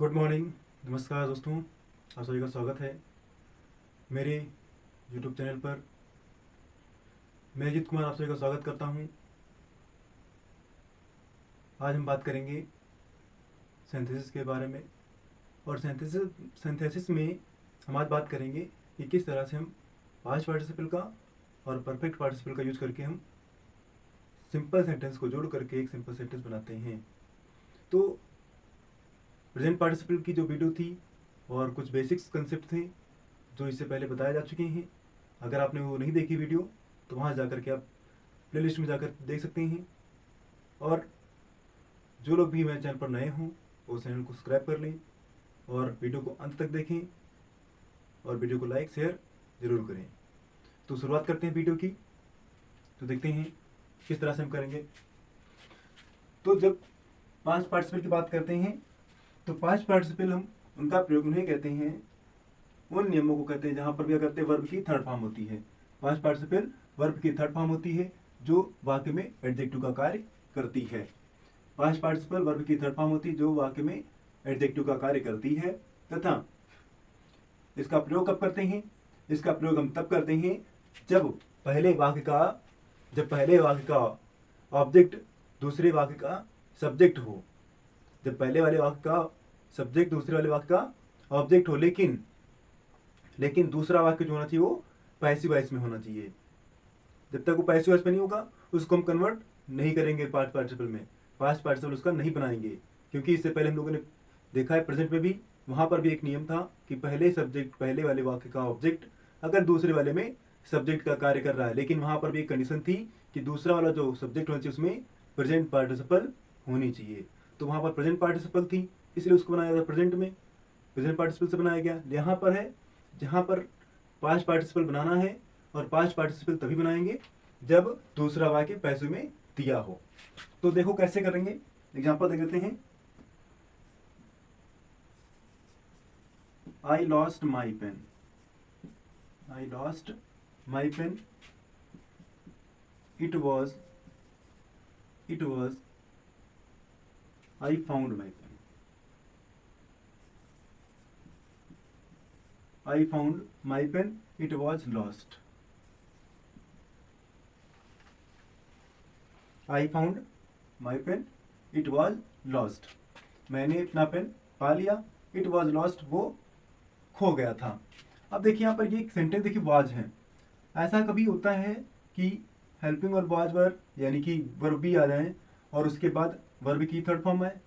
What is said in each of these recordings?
Good morning, नमस्कार दोस्तों। आप सभी का स्वागत है मेरे यूट्यूब चैनल पर। मैं अजीत कुमार आप सभी का स्वागत करता हूं। आज हम बात करेंगे सिंथेसिस के बारे में। और सिंथेसिस में हम आज बात करेंगे कि किस तरह से हम पास्ट पार्टिसिपल का और परफेक्ट पार्टिसिपल का यूज करके हम सिंपल सेंटेंस को जोड़ करके एक सिंपल सेंटेंस बनाते हैं। तो प्रेजेंट पार्टिसिपल की जो वीडियो थी और कुछ बेसिक्स कंसेप्ट थे जो इससे पहले बताए जा चुके हैं। अगर आपने वो नहीं देखी वीडियो तो वहाँ जाकर के आप प्लेलिस्ट में जाकर देख सकते हैं। और जो लोग भी मेरे चैनल पर नए हों वो चैनल को सब्सक्राइब कर लें और वीडियो को अंत तक देखें और वीडियो को लाइक शेयर ज़रूर करें। तो शुरुआत करते हैं वीडियो की। तो देखते हैं किस तरह से हम करेंगे। तो जब पास्ट पार्टिसिपल की बात करते हैं तो पास्ट पार्टिसिपल हम उनका प्रयोग उन्हें कहते हैं, उन नियमों को कहते हैं जहाँ पर भी क्या करते हैं वर्ब की थर्ड फॉर्म होती है। पास्ट पार्टिसिपल वर्ब की थर्ड फॉर्म होती है जो वाक्य में एडजेक्टिव का कार्य करती है। पास्ट पार्टिसिपल वर्ब की थर्ड फॉर्म होती है जो वाक्य में एडजेक्टिव का कार्य करती है। तथा इसका प्रयोग कब करते हैं? इसका प्रयोग हम तब करते हैं जब पहले वाक्य का ऑब्जेक्ट दूसरे वाक्य का सब्जेक्ट हो। जब पहले वाले वाक्य का सब्जेक्ट दूसरे वाले वाक्य का ऑब्जेक्ट हो, लेकिन दूसरा वाक्य जो होना चाहिए वो पैसिव वॉइस में होना चाहिए। जब तक वो पैसिव वॉइस में नहीं होगा उसको हम कन्वर्ट नहीं करेंगे पास्ट पार्टिसिपल में। पास्ट पार्टिसिपल उसका नहीं बनाएंगे, क्योंकि इससे पहले हम लोगों ने देखा है प्रेजेंट में भी, वहां पर भी एक नियम था कि पहले वाले वाक्य का ऑब्जेक्ट अगर दूसरे वाले में सब्जेक्ट का कार्य कर रहा है, लेकिन वहां पर भी एक कंडीशन थी कि दूसरा वाला जो सब्जेक्ट होना चाहिए उसमें प्रेजेंट पार्टिसिपल होनी चाहिए। तो वहां पर प्रेजेंट पार्टिसिपल थी, इसलिए उसको बनाया गया प्रेजेंट में, प्रेजेंट पार्टिसिपल से बनाया गया। यहाँ पर है जहाँ पर पास्ट पार्टिसिपल बनाना है, और पास्ट पार्टिसिपल तभी बनाएंगे जब दूसरा वाक्य पैसिव में दिया हो। तो देखो कैसे करेंगे, एग्जांपल देख लेते हैं। I lost my pen, I lost my pen, it was I found my pen, I found my pen, it was lost. I found my pen, it was lost. मैंने अपना पेन पा लिया, इट वॉज लॉस्ट, वो खो गया था। अब देखिए यहाँ पर ये एक सेंटेंस देखिए वाज है। ऐसा कभी होता है कि हेल्पिंग और वाज वर्ब यानी कि वर्ब भी आ जाए और उसके बाद वर्ब की थर्ड फॉर्म है?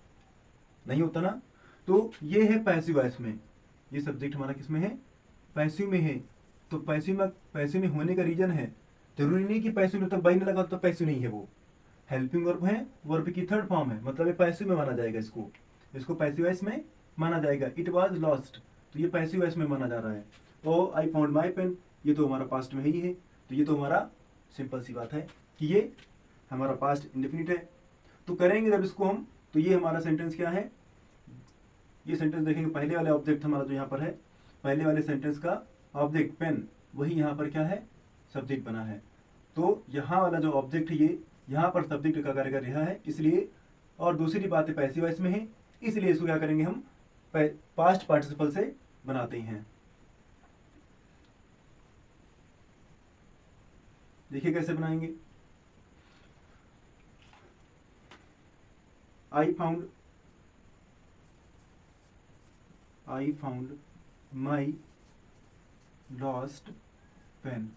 नहीं होता ना। तो ये है पैसिव वॉइस में, ये सब्जेक्ट हमारा किस में है? पैसिव में है। तो पैसिव में होने का रीजन है, जरूरी नहीं कि पैसिव में तक बाई नहीं लगा तो पैसिव नहीं है। वो हेल्पिंग वर्ब है, वर्ब की थर्ड फॉर्म है, मतलब ये पैसिव में माना जाएगा। इसको पैसिव वॉइस में माना जाएगा। इट वाज लॉस्ट, तो ये पैसिव वॉइस में माना जा रहा है। ओ आई फाउंड माई पेन, ये तो हमारा पास्ट में ही है, तो ये तो हमारा सिंपल सी बात है कि ये हमारा पास्ट इंडेफिनिट है। तो करेंगे जब इसको हम, तो ये हमारा सेंटेंस क्या है? ये सेंटेंस देखेंगे, पहले वाले ऑब्जेक्ट हमारा जो यहाँ पर है, पहले वाले सेंटेंस का ऑब्जेक्ट पेन, वही यहाँ पर क्या है? सब्जेक्ट बना है। तो यहाँ वाला जो ऑब्जेक्ट है ये यहाँ पर सब्जेक्ट का कार्य कर रहा है, इसलिए। और दूसरी बात है पैसिव वॉइस में है, इसलिए इसको क्या करेंगे हम? पास्ट पार्टिसिपल से बनाते हैं। देखिए कैसे बनाएंगे। I found my lost pen,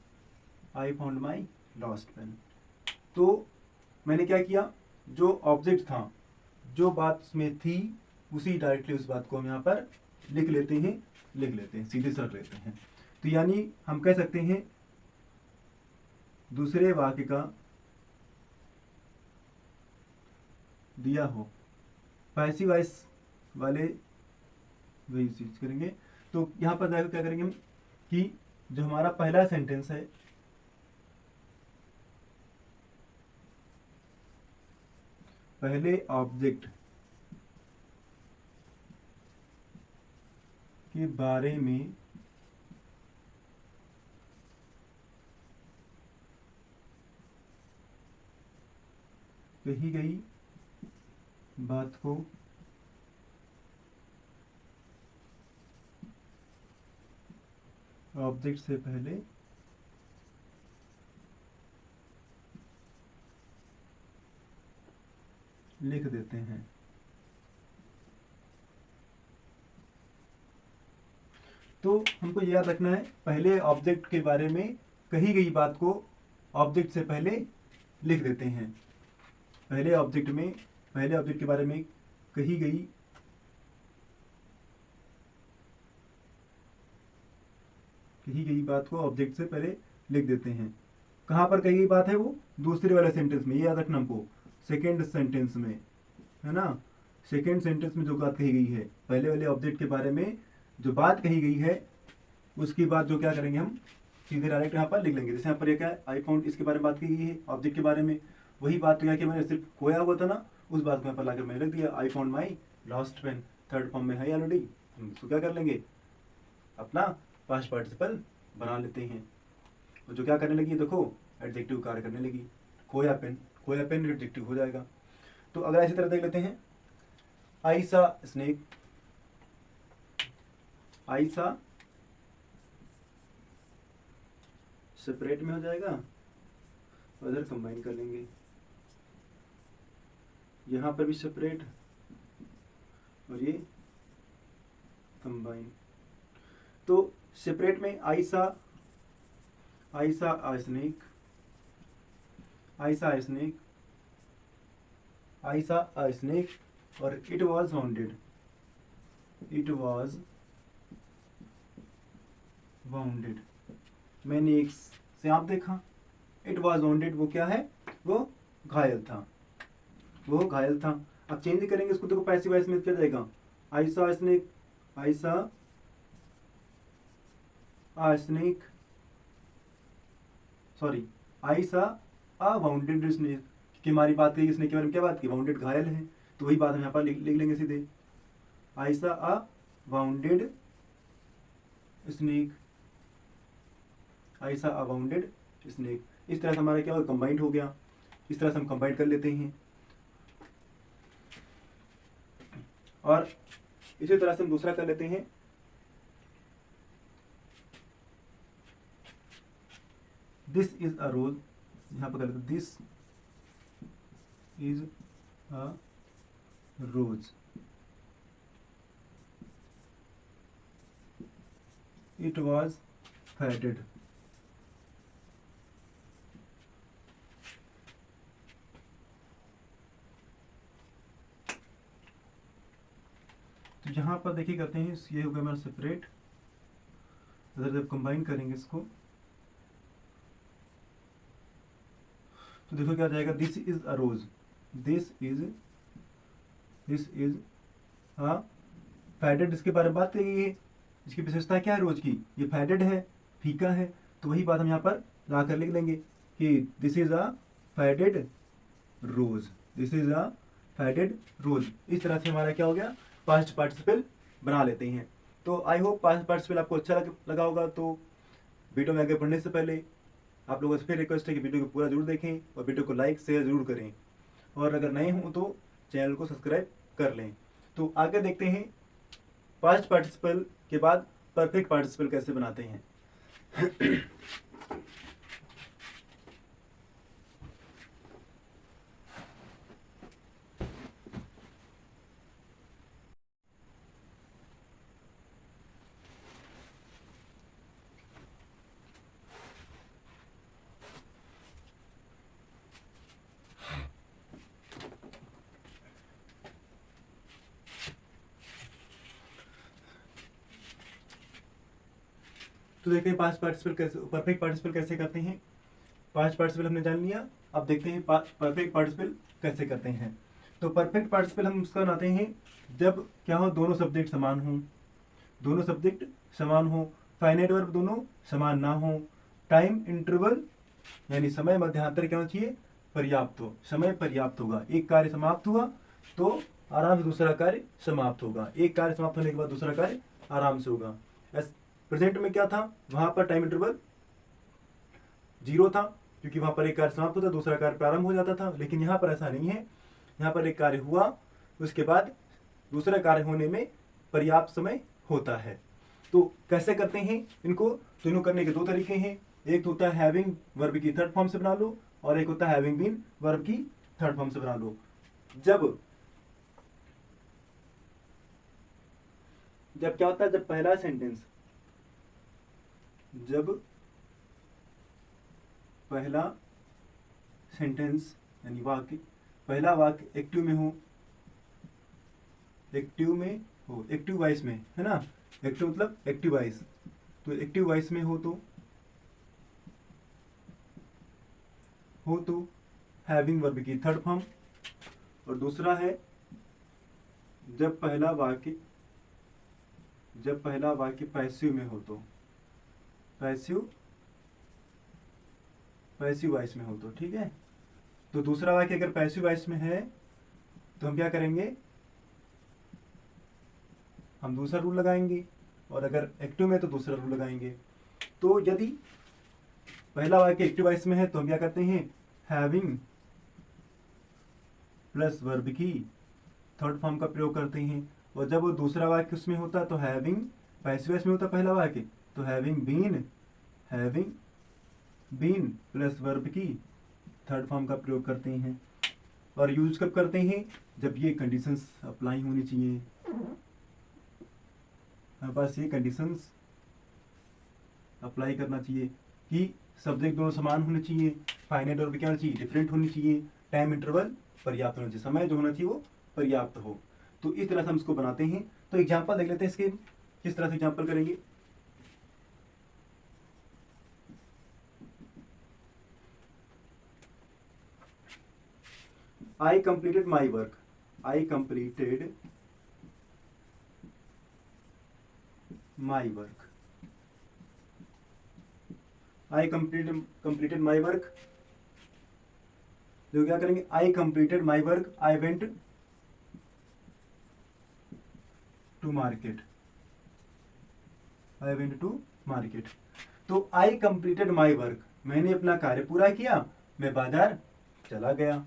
I found my lost pen. तो मैंने क्या किया, जो ऑब्जेक्ट था, जो बात में थी, उसी डायरेक्टली उस बात को हम यहाँ पर लिख लेते हैं, सीधे से रख लेते हैं। तो यानी हम कह सकते हैं दूसरे वाक्य का दिया हो, पैसिव वॉइस वाले वही यूज करेंगे। तो यहाँ पर जाकर क्या करेंगे हम कि जो हमारा पहला सेंटेंस है, पहले ऑब्जेक्ट के बारे में कही गई बात को ऑब्जेक्ट से पहले लिख देते हैं। तो हमको याद रखना है, पहले ऑब्जेक्ट के बारे में कही गई बात को ऑब्जेक्ट से पहले लिख देते हैं। पहले ऑब्जेक्ट के बारे में कही गई बात को ऑब्जेक्ट से पहले लिख देते हैं। कहाँ पर कही गई बात है? वो दूसरे वाले सेंटेंस में, ये याद रखना हमको, सेकेंड सेंटेंस में, है ना। सेकेंड सेंटेंस में जो बात कही गई है, पहले वाले ऑब्जेक्ट के बारे में जो बात कही गई है, उसकी बात जो क्या करेंगे हम सीधे डायरेक्ट यहाँ पर लिख लेंगे। जैसे यहाँ पर ये क्या है, आई फाउंड, इसके बारे में बात की गई है ऑब्जेक्ट के बारे में। वही बात क्या कि मैंने सिर्फ खोया हुआ था ना, उस बात को यहाँ पर लाकर मैंने लिख दिया, I found my lost pen. Third form में है ऑलरेडी, हम इसको क्या कर लेंगे, अपना पास्ट पार्टिसिपल बना लेते हैं। और जो क्या करने लगी, देखो एडजेक्टिव कार्य करने लगी। खोया पेन एडजेक्टिव हो जाएगा। तो अगर ऐसी तरह देख लेते हैं, आई सा स्नेक, आई सा सेपरेट में हो जाएगा, उधर कंबाइन कर लेंगे, यहाँ पर भी सेपरेट और ये कंबाइन। तो सेपरेट में आई सा स्नेक, आई सा स्नेक और इट वॉज वाउंडेड, मैंने एक सांप देखा। इट वॉज वाउंडेड, वो क्या है, वो घायल था। अब चेंज करेंगे इसको, तो पैसिव वॉइस में क्या जाएगा, आई सा स्नेक, आई सा अ वाउंडेड स्नेक, कि हमारी बात कही स्नेक के बारे में, क्या बात की, वाउंडेड घायल है। तो वही बात हम यहाँ पर लिख लेंगे सीधे, आई सा अ वाउंडेड स्नेक, आई सा अ वाउंडेड स्नेक। इस तरह से हमारा क्या कंबाइंड हो गया। इस तरह से हम कंबाइन कर लेते हैं। और इसी तरह से हम दूसरा कर लेते हैं, दिस इज अ रोज, यहाँ पर कर लेते, this is a rose, it was faded. तो यहाँ पर देखिए करते हैं, ये हो गया हमारा सेपरेट। इधर जब कंबाइन करेंगे इसको, तो देखो क्या जाएगा, this is a rose, this is a faded. इसके बारे में बात करी है, इसकी विशेषता क्या है रोज की, ये फैटेड है, फीका है। तो वही बात हम यहाँ पर ला कर लिख लेंगे कि this is a faded rose, this is a faded rose. इस तरह से हमारा क्या हो गया, पास्ट पार्टिसिपल बना लेते हैं। तो आई होप पास्ट पार्टिसिपल आपको अच्छा लगा होगा। तो वीडियो में आगे बढ़ने से पहले आप लोगों से फिर रिक्वेस्ट है कि वीडियो को पूरा जरूर देखें और वीडियो को लाइक शेयर जरूर करें, और अगर नए हों तो चैनल को सब्सक्राइब कर लें। तो आगे देखते हैं पास्ट पार्टिसिपल के बाद परफेक्ट पार्टिसिपल कैसे बनाते हैं। तो देखते हैं पास्ट पार्टिसिपल कैसे, परफेक्ट पार्टिसिपल कैसे करते हैं। पास्ट पार्टिसिपल हमने जान लिया, अब देखते हैं परफेक्ट पार्टिसिपल कैसे करते हैं। तो परफेक्ट पार्टिसिपल हम उसका बनाते हैं जब क्या हो, दोनों सब्जेक्ट समान हो, फाइनाइट वर्ब दोनों समान ना हो, टाइम इंटरवल यानी समय मध्यांतर क्या होना चाहिए, पर्याप्त हो। समय पर्याप्त होगा, एक कार्य समाप्त हुआ तो आराम से दूसरा कार्य समाप्त होगा, एक कार्य समाप्त होने के बाद दूसरा कार्य आराम से होगा। प्रेजेंट में क्या था, वहां पर टाइम इंटरवल 0 था, क्योंकि वहां पर एक कार्य समाप्त होता दूसरा कार्य प्रारंभ हो जाता था। लेकिन यहाँ पर ऐसा नहीं है, यहाँ पर एक कार्य हुआ उसके बाद दूसरा कार्य होने में पर्याप्त समय होता है। तो कैसे करते हैं इनको? तो इनको करने के दो तरीके हैं। एक तो होता है हैविंग वर्ब की थर्ड फॉर्म से बना लो, और एक होता है हैविंग बीन वर्ब की थर्ड फॉर्म से बना लो। जब क्या होता है, जब पहला सेंटेंस, जब पहला सेंटेंस यानी वाक्य, पहला वाक्य एक्टिव में हो, एक्टिव वॉइस में, है ना। एक्टिव मतलब एक्टिव वॉइस, तो एक्टिव वॉइस में हो तो हैविंग वर्ब की थर्ड फॉर्म। और दूसरा है जब पहला वाक्य पैसिव में हो तो पैसिव वॉइस में हो तो, ठीक है। तो दूसरा वाक्य अगर पैसिव वॉइस में है तो हम क्या करेंगे, हम दूसरा रूल लगाएंगे, और अगर एक्टिव में तो दूसरा रूल लगाएंगे। तो यदि पहला वाक्य एक्टिव वॉइस में है तो हम क्या करते हैं, हैविंग प्लस वर्ब की थर्ड फॉर्म का प्रयोग करते हैं। और जब वो दूसरा वाक्य उसमें होता है तो हैविंग पैसिव वॉइस में होता है पहला वाक्य, तो हैविंग बीन प्लस वर्ब की थर्ड फॉर्म का प्रयोग करते हैं। और यूज कब करते हैं, जब ये कंडीशंस अप्लाई होनी चाहिए, हमारे पास ये कंडीशंस अप्लाई करना चाहिए कि सब्जेक्ट दोनों समान होने चाहिए, फाइनाइट और क्या होना चाहिए, डिफरेंट होनी चाहिए, टाइम इंटरवल पर्याप्त होना चाहिए, समय जो होना चाहिए वो पर्याप्त हो। तो इस तरह से हम इसको बनाते हैं। तो एग्जाम्पल देख लेते हैं इसके, किस तरह से एग्जाम्पल करेंगे। I completed my work. I completed my work. I completed my work. तो क्या करेंगे, I completed my work. I went to market. I went to market. तो I completed my work, मैंने अपना कार्य पूरा किया, मैं बाजार चला गया।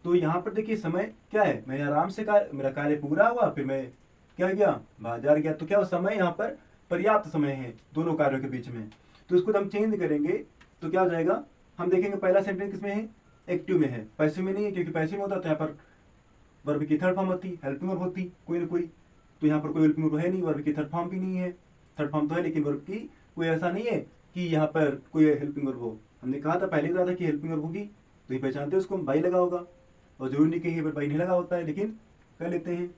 तो यहाँ पर देखिए समय क्या है, मैं आराम से मेरा कार्य पूरा हुआ, फिर मैं क्या गया, बाजार गया। तो क्या समय यहाँ पर पर्याप्त समय है दोनों कार्यों के बीच में। तो इसको हम चेंज करेंगे तो क्या हो जाएगा, हम देखेंगे पहला सेंटेंस किसमें है, एक्टिव में है, पैसिव में नहीं है, क्योंकि पैसिव में होता तो यहाँ पर वर्ब की थर्ड फॉर्म होती, हेल्पिंग वर्ब होती कोई ना कोई। तो यहाँ पर कोई हेल्पिंग वर्ब है नहीं, वर्ब की थर्ड फॉर्म भी नहीं है, थर्ड फॉर्म तो है लेकिन वर्ब की कोई ऐसा नहीं है कि यहाँ पर कोई हेल्पिंग वर्ब हो। हमने कहा था पहले कहा था कि हेल्पिंग वर्ब होगी तो ये पहचानते हो उसको बाई लगा होगा, और जरूरी नहीं कहीं पर बाई नहीं लगा होता है, लेकिन कर लेते हैं।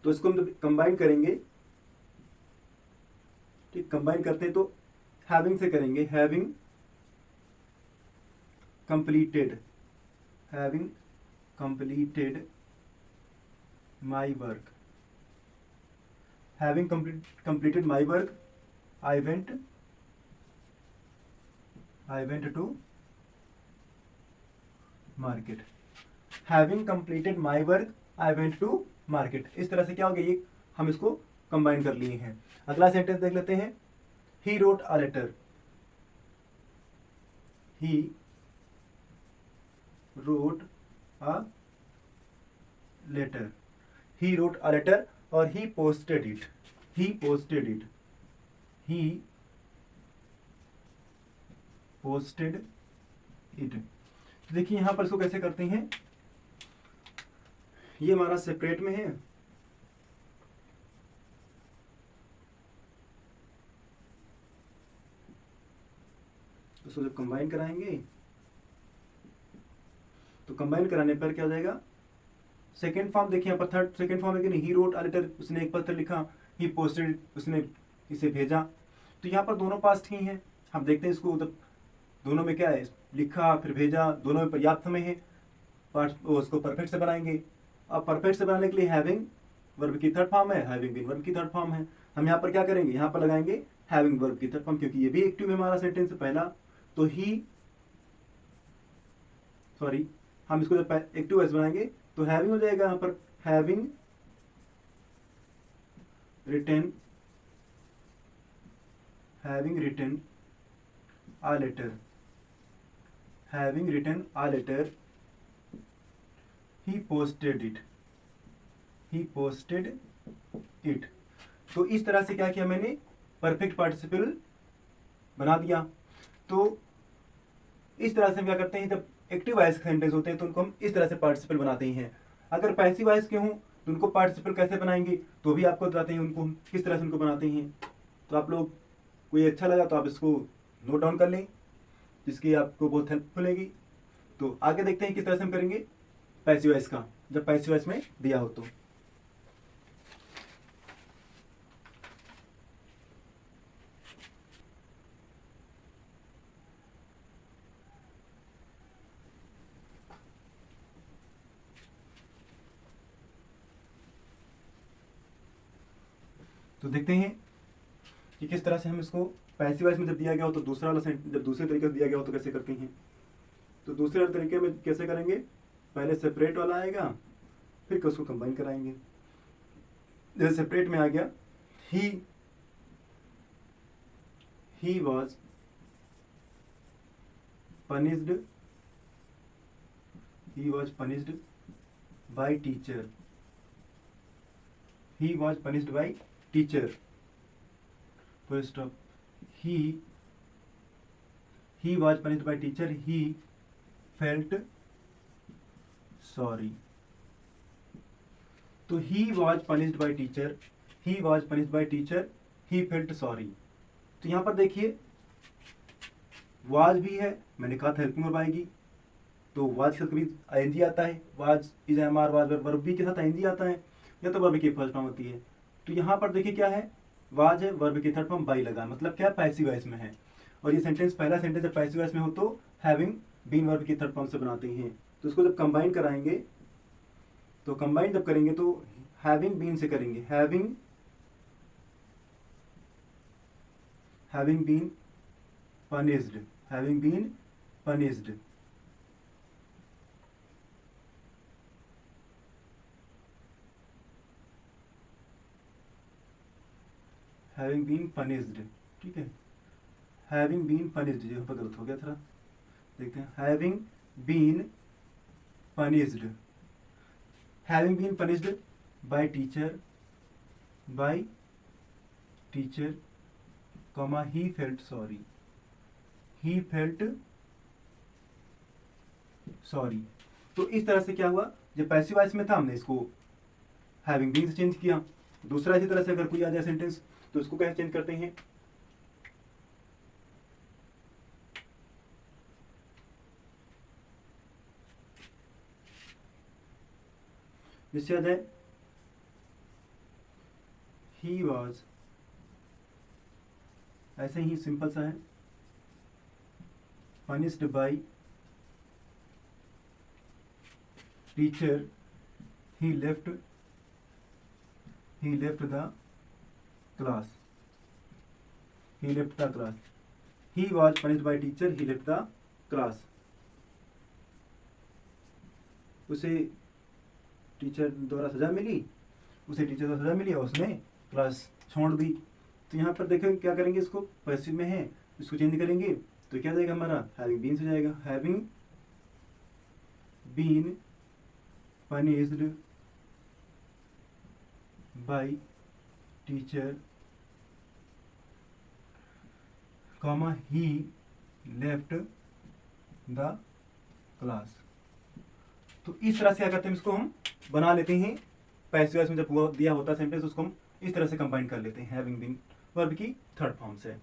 तो इसको हम कंबाइन करेंगे, ठीक, कंबाइन करते हैं तो हैविंग से करेंगे, having completed my work, having completed my work, I went to market. Having completed my work, I went to market. इस तरह से क्या हो गया, ये हम इसको कंबाइन कर लिए हैं। अगला सेंटेंस देख लेते हैं, he wrote a letter. He wrote a letter. He wrote a letter और he posted it. He posted it. तो देखिए यहां पर इसको कैसे करते हैं, ये हमारा सेपरेट में है, उसको जब कंबाइन कराएंगे तो कंबाइन कराने पर क्या हो जाएगा, सेकेंड फॉर्म देखिए यहाँ पर थर्ड सेकेंड फॉर्म है कि नहीं, ही रोट अ लेटर, उसने एक पत्र लिखा, ही पोस्टेड, उसने इसे भेजा। तो यहाँ पर दोनों पास्ट ही हैं, हम देखते हैं इसको, जब दोनों में क्या है, लिखा फिर भेजा, दोनों में पर्याप्त समय है, उसको परफेक्ट से बनाएंगे। अब परफेक्ट से बनाने के लिए हैविंग वर्ब की थर्ड फॉर्म है, हैविंग बीन वर्ब की थर्ड फॉर्म है। हम यहाँ पर क्या करेंगे, यहाँ पर लगाएंगे हैविंग वर्ब की थर्ड फॉर्म, क्योंकि ये भी एक्टिव में हमारा सेंटेंस पहला, तो ही सॉरी हम इसको जब एक्टिव वॉइस बनाएंगे तो हैविंग हो जाएगा, यहाँ पर having written a letter, he posted it, तो इस तरह से क्या किया मैंने, परफेक्ट पार्टिसिपल बना दिया। तो इस तरह से हम क्या करते हैं, जब एक्टिव वॉइस के सेंटेंस होते हैं तो उनको हम इस तरह से पार्टिसिपल बनाते हैं। अगर पैसिव वॉइस के हों तो उनको पार्टिसिपल कैसे बनाएंगे, तो भी आपको बताते हैं उनको किस तरह से उनको बनाते हैं। तो आप लोग को ये अच्छा लगा तो आप इसको नोट डाउन कर लें, जिसकी आपको बहुत हेल्प मिलेगी। तो आगे देखते हैं किस तरह से हम करेंगे पैसिव वॉइस का, जब पैसिव वॉइस में दिया हो तो देखते हैं कि किस तरह से हम इसको पैसिव वॉइस में जब दिया गया हो तो दूसरा वाला जब दूसरे तरीके से दिया गया हो तो कैसे करते हैं। तो दूसरे वाले तरीके में कैसे करेंगे, पहले सेपरेट वाला आएगा फिर उसको कंबाइन कराएंगे। जैसे सेपरेट में आ गया, he was punished by teacher, he was punished by teacher, full stop, he was punished by teacher, he felt sorry। तो he was punished by teacher, he felt sorry। तो यहां पर देखिए वाज भी है, मैंने कहा था हेल्पिंग वर्ब आएगी, तो वाज के साथ कभी आईएनजी आता है, was is am are was verb भी के साथ आईएनजी आता है, या तो वर्ब की फर्स्ट फॉर्म होती है। तो यहाँ पर देखिए क्या है, वाज है, वर्ब की थर्ड फॉर्म बाई लगा, मतलब क्या पैसिव वॉइस में है। और ये सेंटेंस, पहला सेंटेंस जब पैसिव वॉइस में हो तो हैविंग बीन वर्ब की थर्ड फॉर्म से बनाते हैं। तो इसको जब कंबाइन कराएंगे, तो कंबाइन जब करेंगे तो हैविंग बीन से करेंगे, having been punished, having been punished, having been punished, ठीक है, having been punished, यहाँ पर गलत हो गया थोड़ा, देखते हैं, having been punished, by teacher, comma he felt sorry, तो इस तरह से क्या हुआ, जब पैसिव वॉइस में था हमने इसको हैविंग बीन से चेंज किया। दूसरा इसी तरह से अगर कोई आ जाए सेंटेंस तो इसको कैसे चेंज करते हैं, जिससे आ जाए ही वॉज, ऐसे ही सिंपल सा है, punished by teacher, he left the class, he was punished by teacher, he left the class, उसे टीचर द्वारा सजा मिली, और उसने क्लास छोड़ दी। तो यहाँ पर देखें क्या करेंगे, इसको पैसिव में है, इसको चेंज करेंगे तो क्या जाएगा हमारा, हैविंग बीन से जाएगा, having been punished by teacher, comma he left the class। तो इस तरह से क्या करते हैं, इसको हम बना लेते हैं, पैसिव वॉइस में जब दिया होता है सेंटेंस उसको हम इस तरह से कंबाइन कर लेते हैं, हैविंग बीन वर्ब की थर्ड फॉर्म से।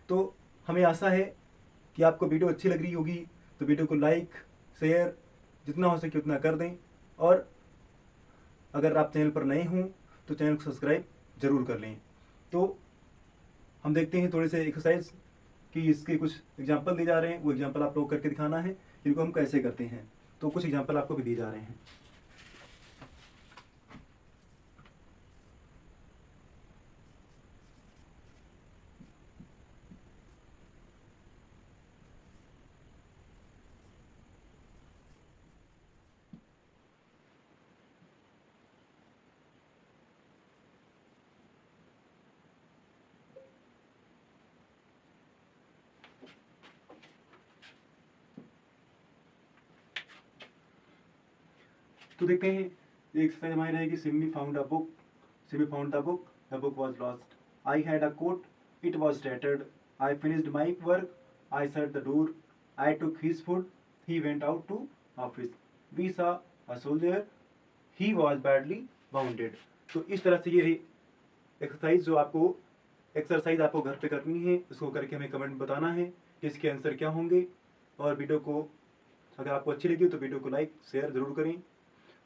तो हमें आशा है कि आपको वीडियो अच्छी लग रही होगी, तो वीडियो को लाइक शेयर जितना हो सके उतना कर दें, और अगर आप चैनल पर नए हों तो चैनल को सब्सक्राइब जरूर कर लें। तो हम देखते हैं थोड़े से एक्सरसाइज कि इसके कुछ एग्जाम्पल दिए जा रहे हैं, वो एग्जाम्पल आप लोग करके दिखाना है इनको हम कैसे करते हैं। तो कुछ एग्जाम्पल आपको भी दिए जा रहे हैं। तो देखते हैं, एक एक्सरसाइज हमारी रहेगी, Simi found the book The book was lost. I had a coat. It was tattered. I finished my work. I shut the door. I took his food. He went out to office. We saw a soldier. He was badly wounded. तो इस तरह से ये exercise जो आपको exercise आपको घर पे करनी है, उसको करके हमें कमेंट में बताना है कि इसके आंसर क्या होंगे। और वीडियो को अगर आपको अच्छी लगी तो वीडियो को लाइक शेयर ज़रूर करें।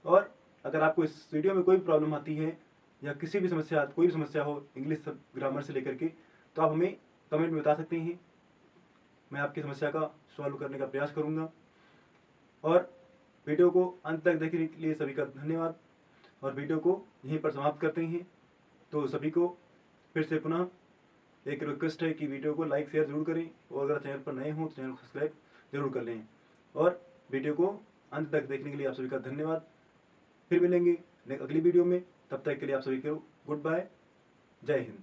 और अगर आपको इस वीडियो में कोई प्रॉब्लम आती है या किसी भी समस्या कोई भी समस्या हो इंग्लिश ग्रामर से लेकर के, तो आप हमें कमेंट में बता सकते हैं। मैं आपकी समस्या का सॉल्व करने का प्रयास करूँगा। और वीडियो को अंत तक देखने के लिए सभी का धन्यवाद। और वीडियो को यहीं पर समाप्त करते हैं। तो सभी को फिर से पुनः एक रिक्वेस्ट है कि वीडियो को लाइक शेयर जरूर करें, और अगर चैनल पर नए हों तो चैनल को सब्सक्राइब जरूर कर लें। और वीडियो को अंत तक देखने के लिए आप सभी का धन्यवाद। फिर मिलेंगे अगली वीडियो में, तब तक के लिए आप सभी को गुड बाय, जय हिंद।